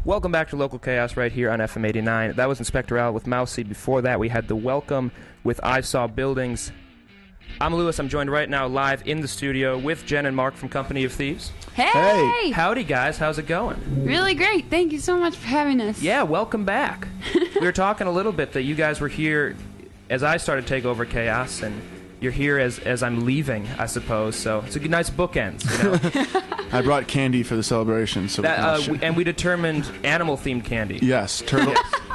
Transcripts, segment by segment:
Welcome back to Local Chaos right here on FM 89. That was Inspector Al with Mousy. Before that, we had The Welcome with I Saw Buildings. I'm Lewis. I'm joined right now live in the studio with Jen and Marc from Company of Thieves. Hey! Howdy, guys. How's it going? Really great. Thank you so much for having us. Yeah, welcome back. We were talking a little bit that you guys were here as I started to take over Chaos, and you're here as I'm leaving, I suppose. So it's a nice bookend, you know? I brought candy for the celebration, so and we determined animal-themed candy. Yes,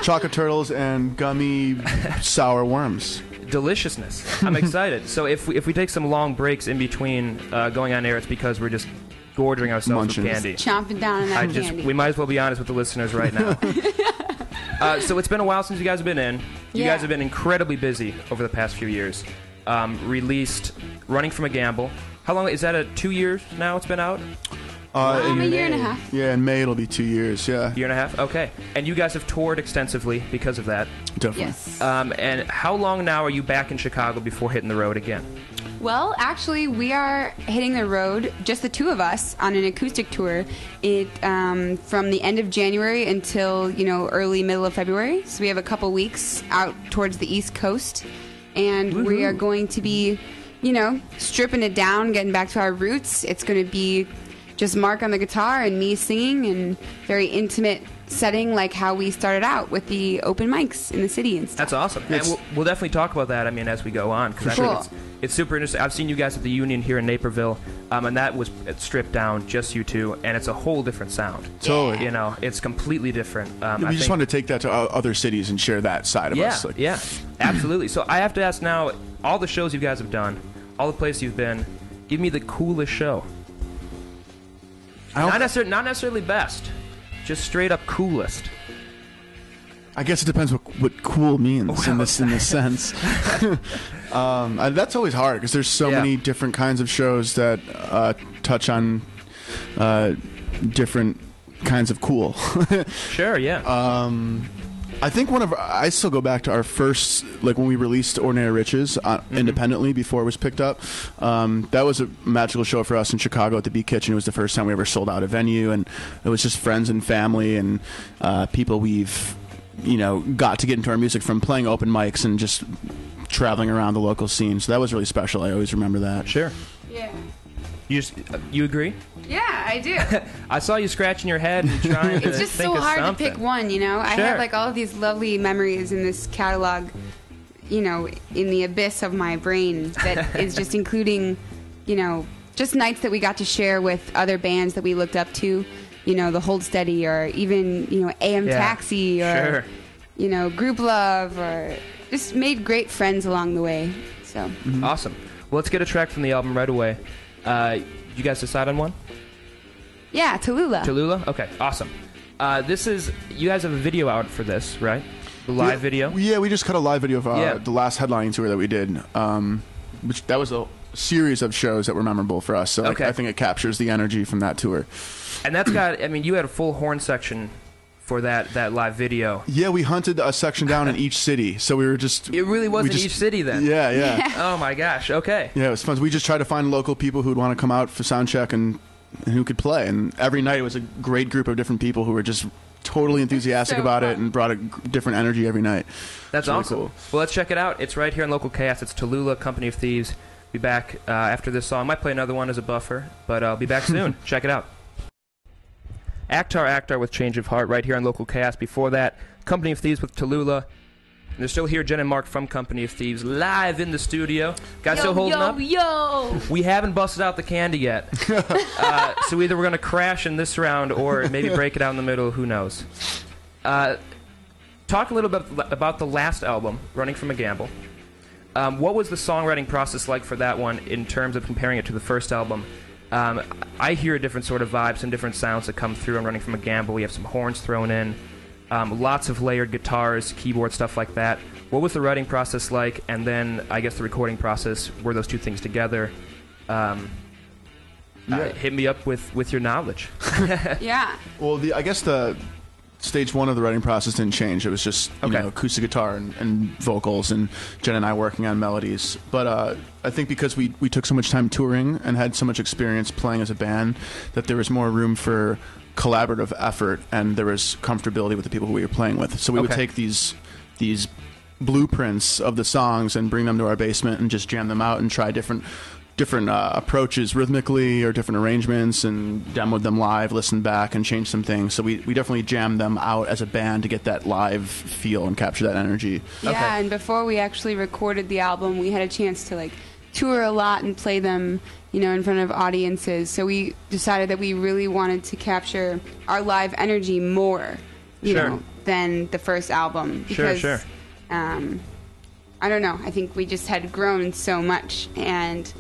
chocolate turtles and gummy sour worms. Deliciousness. I'm excited. So if we take some long breaks in between going on air, it's because we're just gorging ourselves with candy. Chomping down on that candy. We might as well be honest with the listeners right now. So it's been a while since you guys have been in. You guys have been incredibly busy over the past few years. Released Running from a Gamble. How long is that? 2 years now it's been out? A year and a half. Yeah, in May it'll be 2 years, yeah. Year and a half? Okay. And you guys have toured extensively because of that. Definitely. Yes. And how long now are you back in Chicago before hitting the road again? Well, actually, we are hitting the road, just the two of us, on an acoustic tour from the end of January until, early middle of February. So we have a couple weeks out towards the East Coast. And Woo-hoo. We are going to be, stripping it down, getting back to our roots. It's going to be just Marc on the guitar and me singing, and very intimate setting like how we started out with the open mics in the city and stuff. That's awesome. And we'll definitely talk about that, as we go on. Because I think it's super interesting. I've seen you guys at the Union here in Naperville, and that was stripped down, just you two, and it's a whole different sound. Totally. It's completely different. We just want to take that to other cities and share that side of us. Yeah, absolutely. So I have to ask now, all the shows you guys have done, all the places you've been, give me the coolest show. Not necessarily best, just straight up coolest. I guess it depends what cool means in this sense. That's always hard because there's so many different kinds of shows that touch on different kinds of cool. Sure, yeah. I think I still go back to our first, when we released Ordinary Riches independently before it was picked up. That was a magical show for us in Chicago at the Beat Kitchen. It was the first time we ever sold out a venue, and it was just friends and family and people we've, got to get into our music from playing open mics and just traveling around the local scene. So that was really special. I always remember that. Sure. Yeah. You agree? Yeah, I do. I saw you scratching your head and trying to It's just think so of hard something. to pick one, I have all of these lovely memories in this catalog, in the abyss of my brain that is just including, just nights that we got to share with other bands that we looked up to, the Hold Steady, or even, AM Taxi, or, Group Love, or just made great friends along the way. So Awesome. Well, let's get a track from the album right away. You guys decide on one? Yeah, Tallulah. Tallulah? Okay, awesome. You guys have a video out for this, right? The live video? Yeah, we just cut a live video of the last headlining tour that we did. That was a series of shows that were memorable for us. So I think it captures the energy from that tour. And that's got, you had a full horn section for that live video. Yeah, we hunted a section down in each city. So we were just... It really was in each city then? Yeah. Oh my gosh, okay. Yeah, it was fun. We just tried to find local people who would want to come out for sound check and who could play. And every night it was a great group of different people who were just totally enthusiastic about it and brought a different energy every night. That's awesome. Really cool. Well, let's check it out. It's right here in Local Chaos. It's Tallulah, Company of Thieves. Be back after this song. Might play another one as a buffer, but I'll be back soon. Check it out. Actar with Change of Heart right here on Local Chaos. Before that, Company of Thieves with Tallulah. And they're still here, Jen and Marc from Company of Thieves, live in the studio. Guys still holding up? Yo! We haven't busted out the candy yet. So either we're going to crash in this round or maybe break it out in the middle. Who knows? Talk a little bit about the last album, Running from a Gamble. What was the songwriting process like for that one in terms of comparing it to the first album? I hear a different sort of vibe, some different sounds that come through on Running from a Gamble. We have some horns thrown in, lots of layered guitars, keyboard, stuff like that. What was the writing process like? And then, I guess, the recording process, were those two things together? Hit me up with your knowledge. Yeah. Well, I guess the stage one of the writing process didn't change. It was just acoustic guitar and vocals, and Jen and I working on melodies. But I think because we took so much time touring and had so much experience playing as a band, that there was more room for collaborative effort, and there was comfortability with the people who we were playing with. So we would take these blueprints of the songs and bring them to our basement and just jam them out and try different approaches rhythmically or different arrangements, and demoed them live, listened back, and changed some things. So we definitely jammed them out as a band to get that live feel and capture that energy. Yeah, and before we actually recorded the album, we had a chance to like tour a lot and play them, in front of audiences. So we decided that we really wanted to capture our live energy more, you know, than the first album. Because, I don't know. I think we just had grown so much, and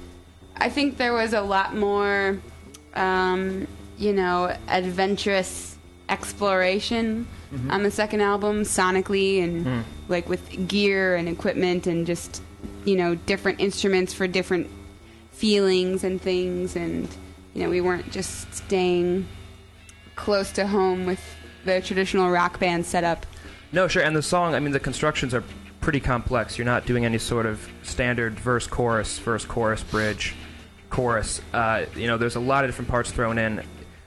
I think there was a lot more, adventurous exploration on the second album, sonically, and like with gear and equipment, and just, different instruments for different feelings and things. And, we weren't just staying close to home with the traditional rock band setup. No, sure. And the song, I mean, the constructions are pretty complex. You're not doing any sort of standard verse, chorus, bridge, chorus. There's a lot of different parts thrown in.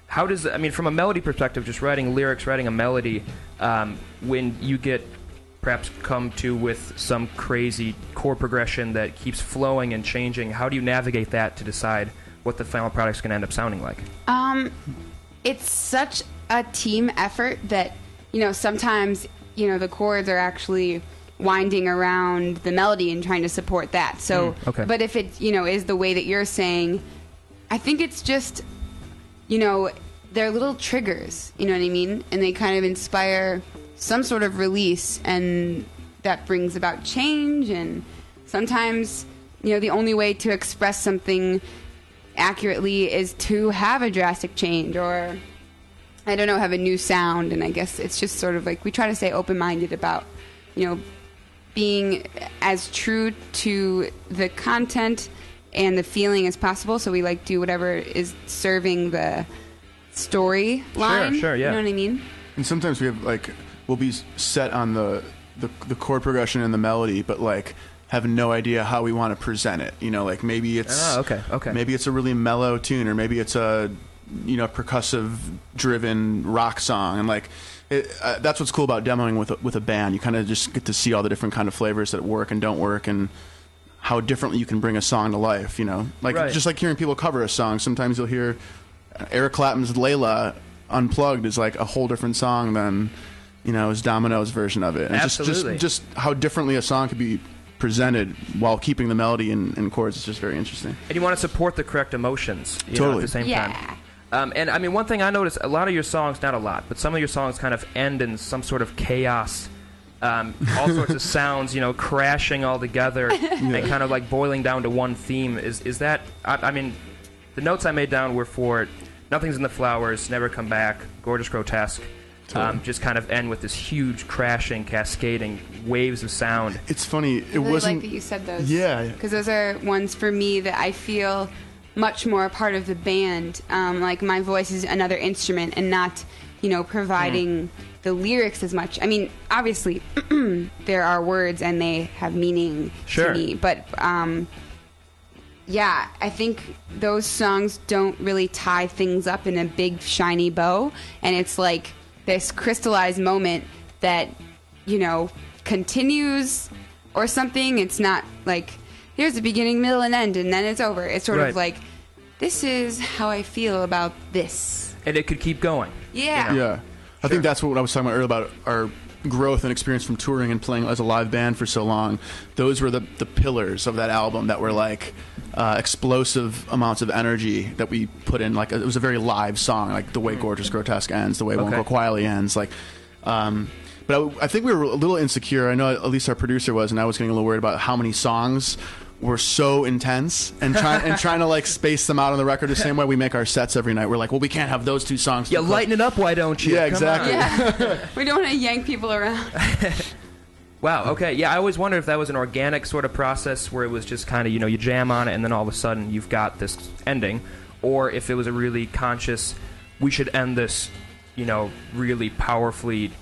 How does, from a melody perspective, just writing lyrics, writing a melody, when you get perhaps come to with some crazy chord progression that keeps flowing and changing, how do you navigate that to decide what the final product's going to end up sounding like? It's such a team effort that, sometimes, the chords are actually winding around the melody and trying to support that. So, but if it, is the way that you're saying, I think it's just, they're little triggers, you know what I mean? And they kind of inspire some sort of release, and that brings about change. And sometimes, the only way to express something accurately is to have a drastic change, or, I don't know, have a new sound. And I guess it's just sort of like we try to stay open-minded about, being as true to the content and the feeling as possible. So we do whatever is serving the story line. Sure, yeah. You know what I mean? And sometimes we have we'll be set on the chord progression and the melody, but have no idea how we want to present it. Maybe it's maybe it's a really mellow tune, or maybe it's a percussive driven rock song, and that's what's cool about demoing with a band. You kind of just get to see all the different kind of flavors that work and don't work, and how differently you can bring a song to life. Just like hearing people cover a song. Sometimes you'll hear Eric Clapton's "Layla" unplugged is a whole different song than is Domino's version of it. And Absolutely. Just how differently a song could be presented while keeping the melody and chords is just very interesting. And you want to support the correct emotions totally. At the same time. And one thing I noticed, a lot of your songs, not a lot, but some of your songs kind of end in some sort of chaos, all sorts of sounds, crashing all together and kind of boiling down to one theme. Is that, the notes I made down were for Nothing's in the Flowers, Never Come Back, Gorgeous Grotesque. Just kind of end with this huge crashing, cascading waves of sound. It's funny. I really like that you said those. Yeah. Because those are ones for me that I feel much more a part of the band. My voice is another instrument and not, providing the lyrics as much. Obviously, there are words and they have meaning to me. But, I think those songs don't really tie things up in a big, shiny bow. And it's this crystallized moment that, continues or something. It's not here's the beginning, middle, and end, and then it's over. It's sort of this is how I feel about this. And it could keep going. Yeah. Yeah. I think that's what I was talking about earlier about our growth and experience from touring and playing as a live band for so long. Those were the pillars of that album that were explosive amounts of energy that we put in. It was a very live song, the way Gorgeous Grotesque ends, the way Won't Go Quietly ends. But I think we were a little insecure. I know at least our producer was, and I was getting a little worried about how many songs were so intense, and trying to space them out on the record the same way we make our sets every night. We're we can't have those two songs. Yeah, lighten it up, why don't you? Yeah, exactly. Yeah. We don't want to yank people around. Wow, okay. Yeah, I always wondered if that was an organic sort of process where it was just kind of, you jam on it and then all of a sudden you've got this ending, or if it was a really conscious, we should end this really powerfully,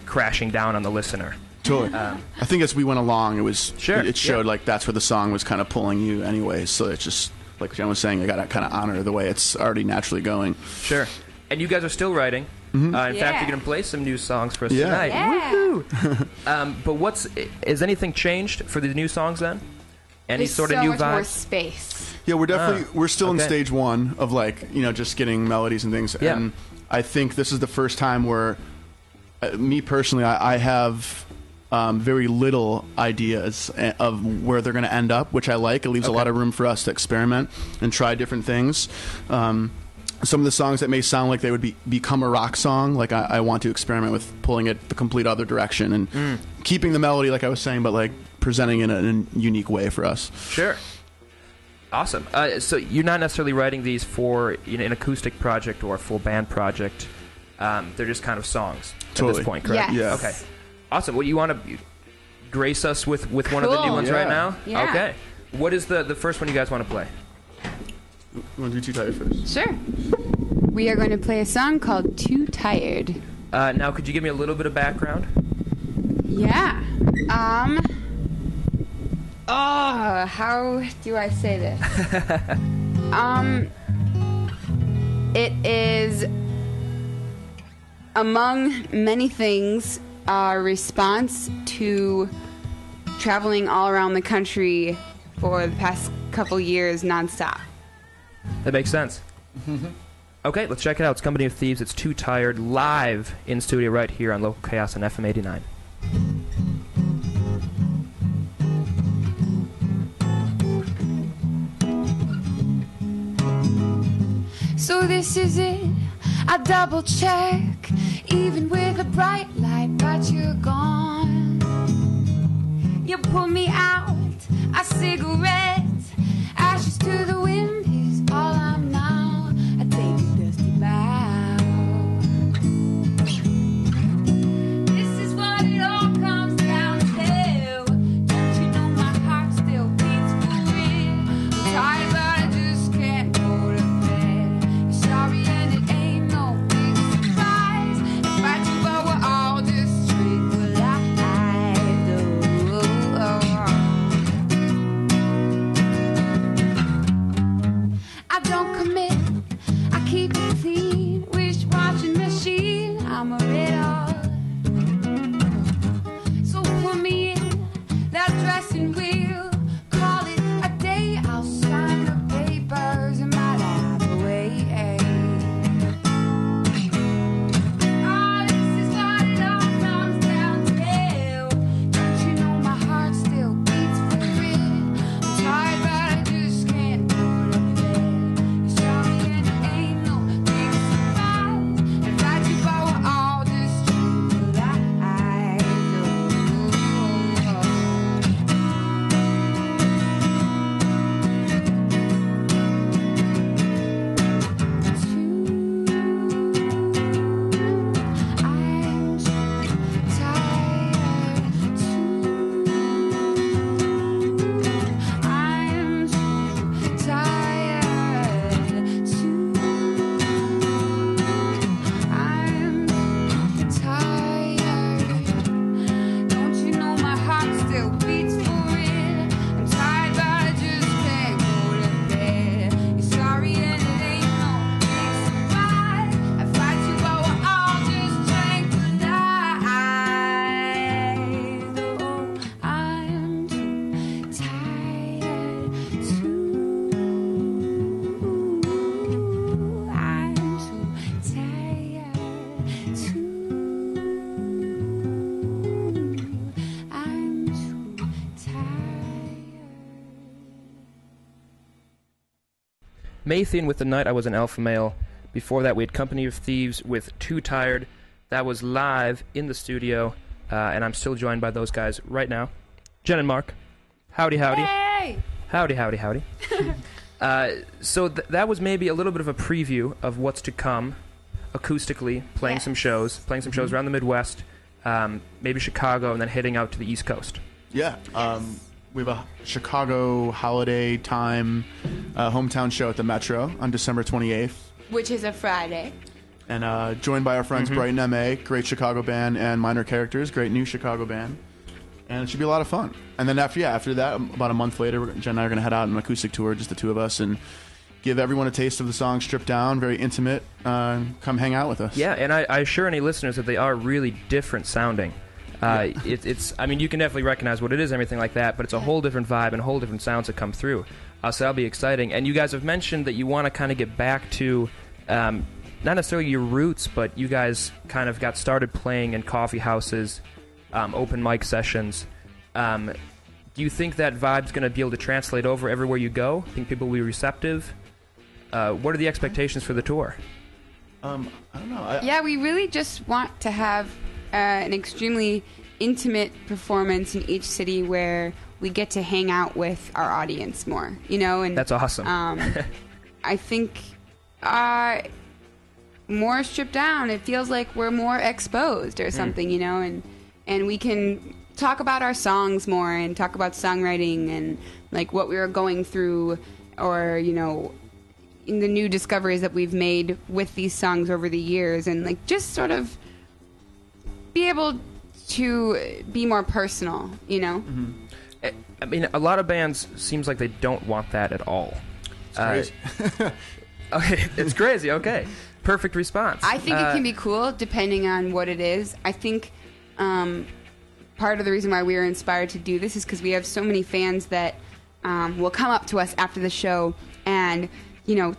crashing down on the listener. Totally. I think as we went along, it showed like that's where the song was kind of pulling you anyway. So it's just like Jen was saying, you got to kind of honor the way it's already naturally going. Sure. And you guys are still writing. In fact, you're going to play some new songs for us tonight. Yeah. Woohoo! But has anything changed for the new songs then? Any There's sort of so new much more vibes? space. Yeah, we're still in stage one of like, just getting melodies and things. Yeah. And I think this is the first time where, me personally, I have very little ideas of where they're going to end up, which I like. It leaves a lot of room for us to experiment and try different things. Some of the songs that may sound like they would become a rock song, like I want to experiment with pulling it the complete other direction and keeping the melody, like I was saying, but like presenting it in a unique way for us. Sure. Awesome. So you're not necessarily writing these for an acoustic project or a full band project. They're just kind of songs at this point, correct? Yes. Okay. Awesome. Well, you want to grace us with one of the new ones right now? Yeah. Okay. What is the first one you guys want to play? You want to do Too Tired first? Sure. We are going to play a song called Too Tired. Now, could you give me a little bit of background? Yeah. How do I say this? It is, among many things, a response to traveling all around the country for the past couple years nonstop. That makes sense. Okay, let's check it out. It's Company of Thieves. It's Too Tired, live in studio right here on Local Chaos on FM 89. So this is it, I double check, even with a bright light, but you're gone. You pull me out, a cigarette, ashes to the wind is all I'm now. I take a dusty bow. This is what it all comes down to. Don't you know my heart still beats for it? I'm tired, but I just can't go to bed. You're sorry and it ain't no big surprise. If I do, but we're all just tranquilized. I don't commit, I keep it clean. Wish-washing machine, I'm a riddle. So put me in that dressing wheel. Call it a day, I'll sign the papers and my life away. Oh, this is what it all comes down to. Don't you know my heart still beats for it? I'm tired, but I just can't go to bed. You're sorry and it ain't no big surprise. If I do, but we're all just tranquilized. Don't you know my heart still beats for it? I'm tired, but I just can't go to bed. You're sorry and it ain't no big surprise. I fight you, but we're all just tranquilized. Oh, I'm too tired to. I'm too tired to. I'm too tired. Maythian with The Night I Was an Alpha Male. Before that, we had Company of Thieves with Too Tired. That was live in the studio, and I'm still joined by those guys right now. Jen and Marc. Howdy, howdy. Hey! Howdy, howdy, howdy. So that was maybe a little bit of a preview of what's to come acoustically, playing some shows around the Midwest, maybe Chicago, and then heading out to the East Coast. Yeah. We have a Chicago holiday time hometown show at the Metro on December 28th. Which is a Friday. And joined by our friends Brighton MA, great Chicago band, and Minor Characters, great new Chicago band. And it should be a lot of fun. And then after that, about a month later, Jen and I are going to head out on an acoustic tour, just the two of us, and give everyone a taste of the song stripped down, very intimate. Come hang out with us. Yeah, and I assure any listeners that they are really different sounding. It's I mean, you can definitely recognize what it is and everything like that, but it's a whole different vibe and whole different sounds that come through. So that'll be exciting. And you guys have mentioned that you want to kind of get back to not necessarily your roots, but you guys kind of got started playing in coffee houses, open mic sessions. Do you think that vibe's going to be able to translate over everywhere you go? Think people will be receptive? What are the expectations for the tour? I don't know. Yeah, we really just want to have an extremely intimate performance in each city where we get to hang out with our audience more, and that's awesome. I think more stripped down, it feels like we're more exposed or something, and we can talk about our songs more and talk about songwriting and like what we were going through, or in the new discoveries that we've made with these songs over the years, and like just sort of be able to be more personal, I mean, a lot of bands seems like they don't want that at all. It's crazy. Okay, it's crazy. Okay, perfect response. I think it can be cool depending on what it is. I think part of the reason why we were inspired to do this is because we have so many fans that will come up to us after the show and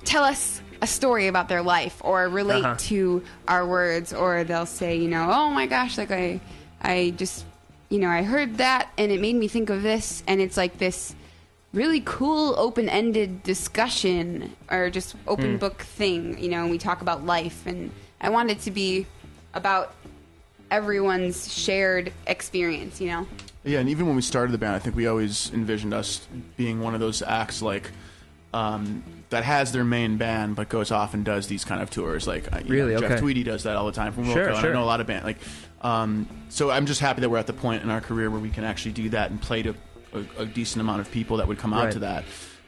tell us a story about their life or relate to our words, or they'll say, oh my gosh, like I just, I heard that and it made me think of this, and it's like this really cool open-ended discussion or just open book thing, and we talk about life, and I want it to be about everyone's shared experience, Yeah, and even when we started the band, I think we always envisioned us being one of those acts like that has their main band but goes off and does these kind of tours. Like Jeff Tweedy does that all the time from Wilco. Sure. I know a lot of bands. So I'm just happy that we're at the point in our career where we can actually do that and play to a decent amount of people that would come out to that.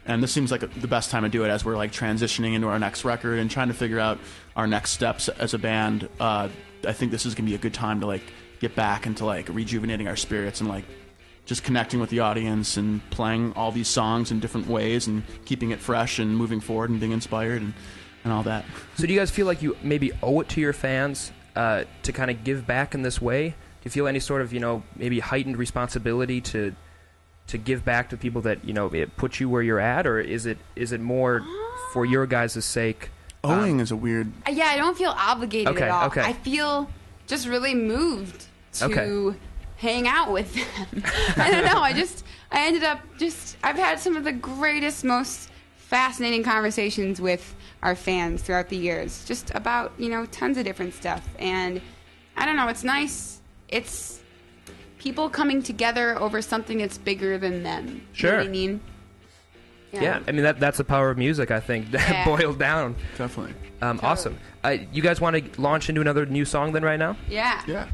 And this seems like the best time to do it as we're like transitioning into our next record and trying to figure out our next steps as a band. I think this is going to be a good time to like get back into like rejuvenating our spirits and like just connecting with the audience and playing all these songs in different ways and keeping it fresh and moving forward and being inspired and all that. So do you guys feel like you maybe owe it to your fans to kind of give back in this way? Do you feel any sort of, maybe heightened responsibility to give back to people that, it put you where you're at, or is it more for your guys' sake? Owing is a weird... Yeah, I don't feel obligated at all. Okay. I feel just really moved to hang out with them. I don't know. I ended up I've had some of the greatest, most fascinating conversations with our fans throughout the years, just about, tons of different stuff. And I don't know, it's nice. It's people coming together over something that's bigger than them. Sure. You know what I mean? Yeah, I mean, that's the power of music, I think, boiled down. Definitely. Awesome. You guys want to launch into another new song then right now? Yeah. Yeah.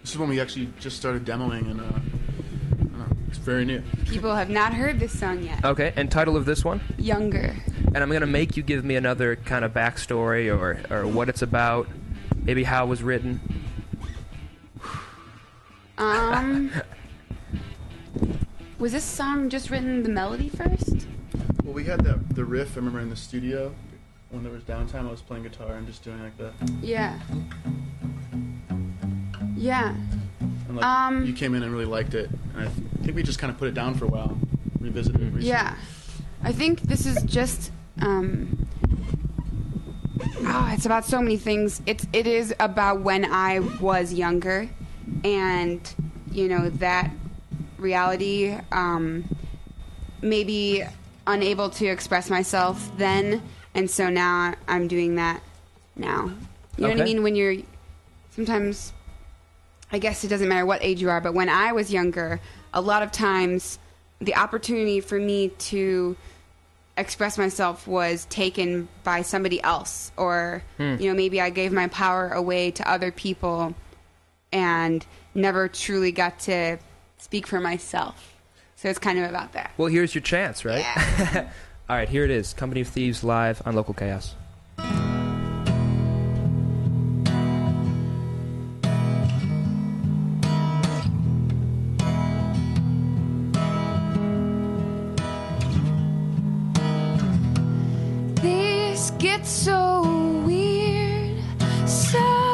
This is when we actually just started demoing, and it's very new. People have not heard this song yet. Okay, and title of this one? Younger. And I'm going to make you give me another kind of backstory or what it's about, maybe how it was written. Was this song just written the melody first? Well, we had the riff, I remember, in the studio. When there was downtime, I was playing guitar and just doing like that. Yeah. Yeah. And you came in and really liked it. And I think we just kind of put it down for a while, revisited it recently. Yeah. I think this is just... it's about so many things. It is about when I was younger, and, that reality, maybe unable to express myself then, and so now I'm doing that now. You know what I mean? When you're... Sometimes... I guess it doesn't matter what age you are, but when I was younger, a lot of times the opportunity for me to express myself was taken by somebody else, or maybe I gave my power away to other people and never truly got to speak for myself. So it's kind of about that. Well, here's your chance, right? Yeah. All right, here it is. Company of Thieves live on Local Chaos. It's so weird sometimes.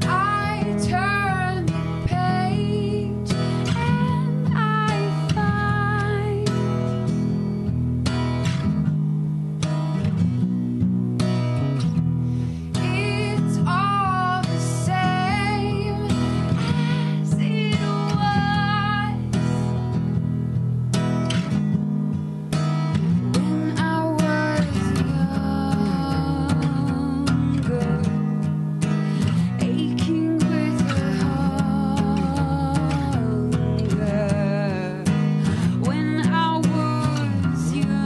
I turn the page and I find it's all the same as it was when I was younger, aching with a hunger. When I was younger,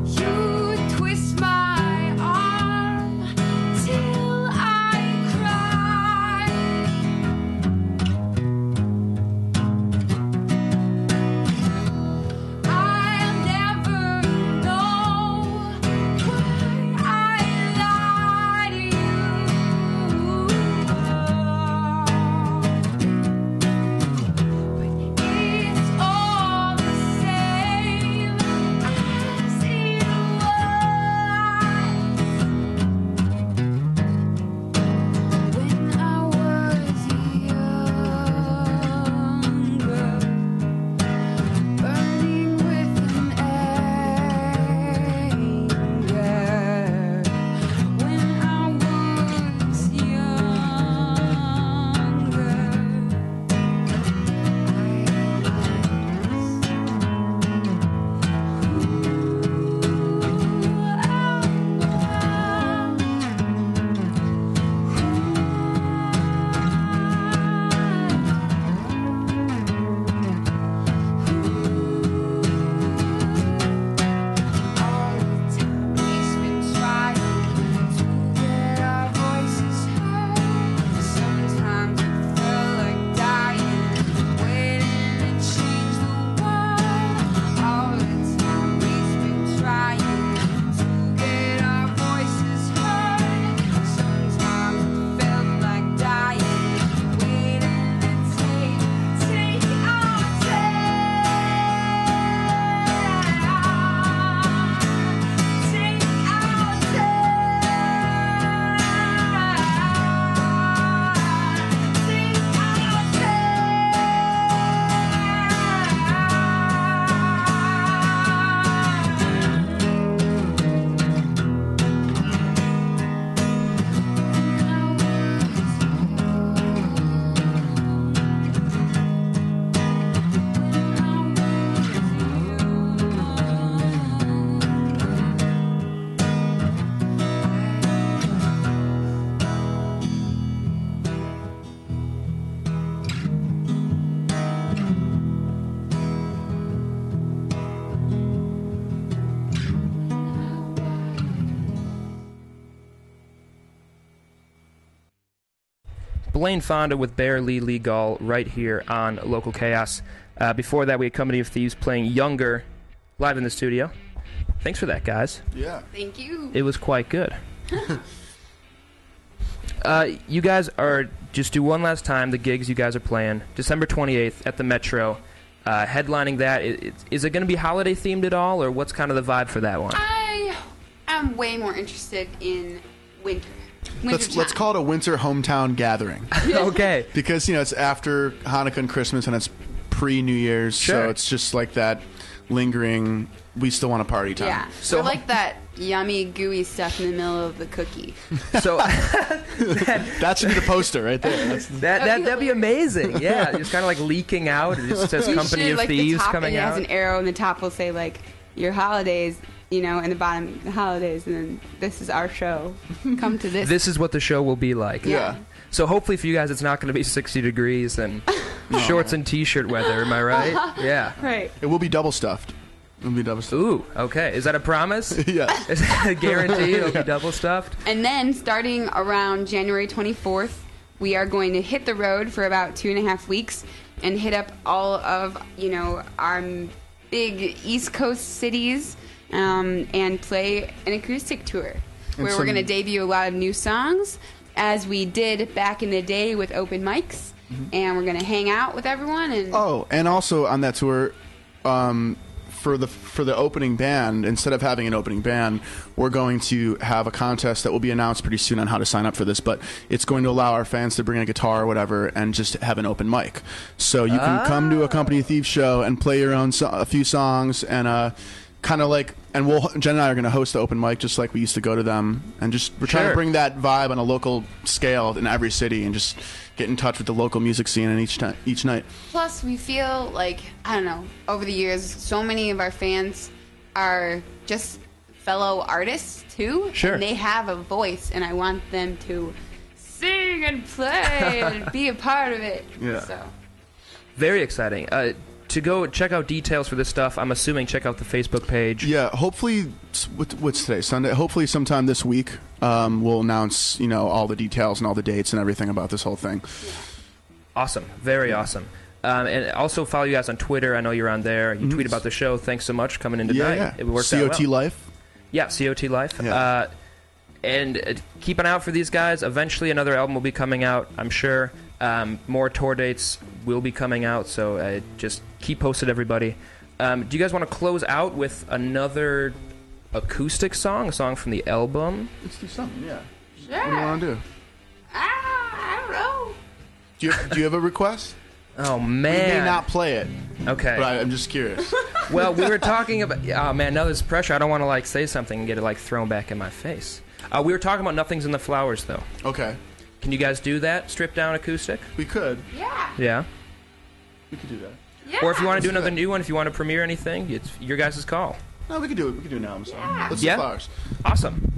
you twist my arm till I cry. I'll never know why I lied to you. But it's all the same as it was when I was younger, burning with an anger. When I was all the time we've been trying to get our voices heard. Sometimes it felt like dying, waiting to change the world. All the time we've been trying to get our voices heard. Sometimes it felt like dying, waiting to take our Blaine Fonda with Bear Lee Lee Gull right here on Local Chaos. Before that, we had Company of Thieves playing Younger live in the studio. Thanks for that, guys. Yeah. Thank you. It was quite good. You guys are, just do one last time, the gigs you guys are playing. December 28th at the Metro. Headlining that, is it going to be holiday themed at all, or what's kind of the vibe for that one? I am way more interested in winter. Let's call it a winter hometown gathering. Okay. Because, it's after Hanukkah and Christmas and it's pre-New Year's, Sure. so it's just like that lingering, we still want to party time. Yeah. So- We're like that yummy, gooey stuff in the middle of the cookie. So That should be the poster right there. that'd be amazing. Yeah, just kind of like leaking out. It just says We Company should, of like, Thieves the top, coming it out. has an arrow, and the top will say, like, your holidays, and the bottom, the holidays, and then this is our show. Come to this. This is what the show will be like. Yeah. So hopefully for you guys, it's not going to be 60 degrees and shorts and T-shirt weather. Am I right? Yeah. Right. It will be double stuffed. It'll be double stuffed. Ooh, okay. Is that a promise? Yeah. Is that a guarantee it'll be double stuffed? And then, starting around January 24th, we are going to hit the road for about 2.5 weeks and hit up all of, our big East Coast cities and play an acoustic tour where we're going to debut a lot of new songs, as we did back in the day with open mics, and we're going to hang out with everyone. And and also on that tour, for the opening band, instead of having an opening band, we're going to have a contest that will be announced pretty soon on how to sign up for this. But it's going to allow our fans to bring a guitar or whatever and just have an open mic. So you can come to a Company of Thieves show and play your own a few songs and kind of like. And Jen and I are going to host the open mic just like we used to go to them, and we're trying to bring that vibe on a local scale in every city, and just get in touch with the local music scene and each night. Plus, we feel like, I don't know, over the years, so many of our fans are just fellow artists too. Sure. And they have a voice, and I want them to sing and play and be a part of it. Yeah. So. Very exciting. To go check out details for this stuff, I'm assuming check out the Facebook page. Yeah, hopefully, what's today? Sunday? Hopefully sometime this week we'll announce, all the details and all the dates and everything about this whole thing. Yeah. Awesome. Very awesome. And also follow you guys on Twitter. I know you're on there. You tweet about the show. Thanks so much for coming in tonight. Yeah. It worked out well. COT Life? Yeah, COT Life. Yeah. And keep an eye out for these guys. Eventually another album will be coming out, I'm sure. More tour dates will be coming out, so just keep posted, everybody. Do you guys want to close out with another acoustic song, a song from the album? Let's do something, yeah. Sure. What do you want to do? I don't know. Do you have a request? Oh, We man. may not play it, Okay. but I'm just curious. Well, we were talking about... Oh, man, now there's pressure. I don't want to, say something and get it, thrown back in my face. We were talking about Nothing's in the Flowers, though. Okay. Can you guys do that, stripped down acoustic? We could. Yeah. Yeah. We could do that. Yeah. Or if you want to do Let's do another that. new one, if you want to premiere anything, it's your guys' call. No, we could do it. We could do it now. I'm sorry. Yeah. Let's Yeah? do Flowers. Awesome.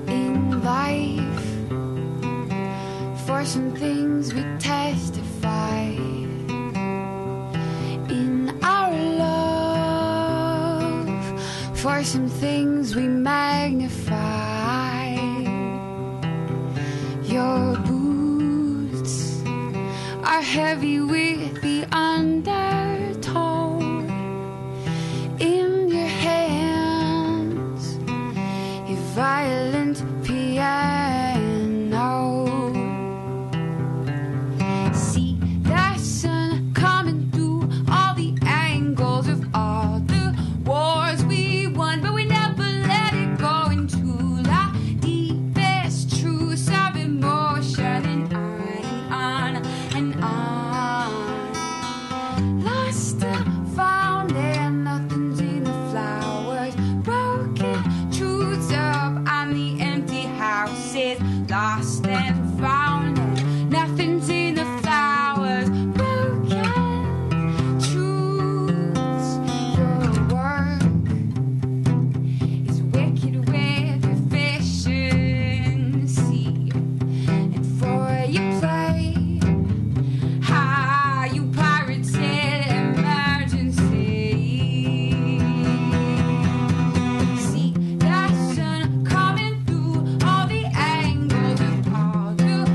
In life, for some things we testify. In our love, for some things we magnify. Your boots are heavy with the undertone. In your hands, a violent piano. See that sun coming through all the angles of all the wars we won, but we never let it go into the deepest truths of emotion, and on and on. Lost and found, and nothing's in the flowers. Broken truths up on the empty houses. Lost and found, and nothing's in the flowers. Broken truths. Your work is wicked with efficiency, and for your play, how you pirated emergency. See that sun coming through all the angles of all the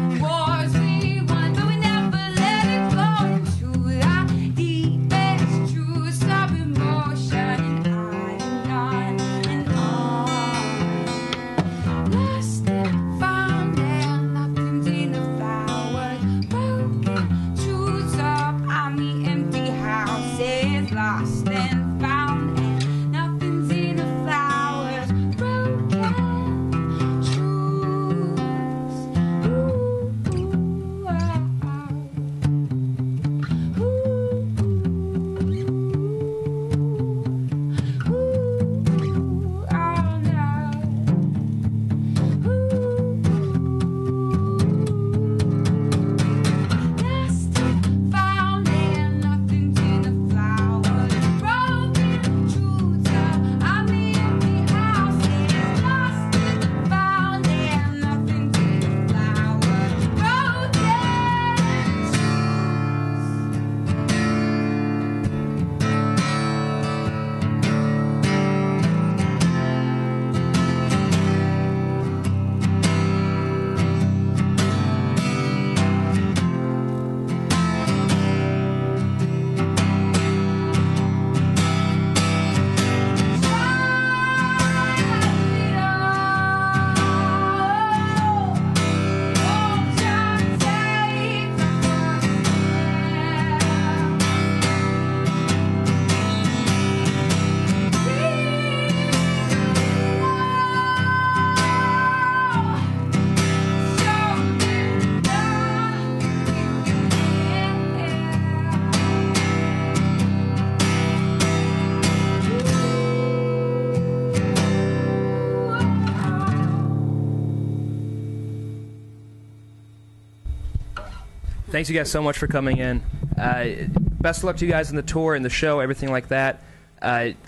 Thanks you guys so much for coming in. Best of luck to you guys in the tour and the show, everything like that.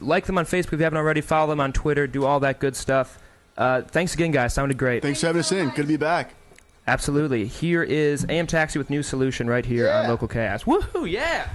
Like them on Facebook if you haven't already. Follow them on Twitter. Do all that good stuff. Thanks again, guys. Sounded great. Thanks for having us in. Good to be back. Absolutely. Here is AM Taxi with New Solution right here on Local Chaos. Woohoo! Yeah!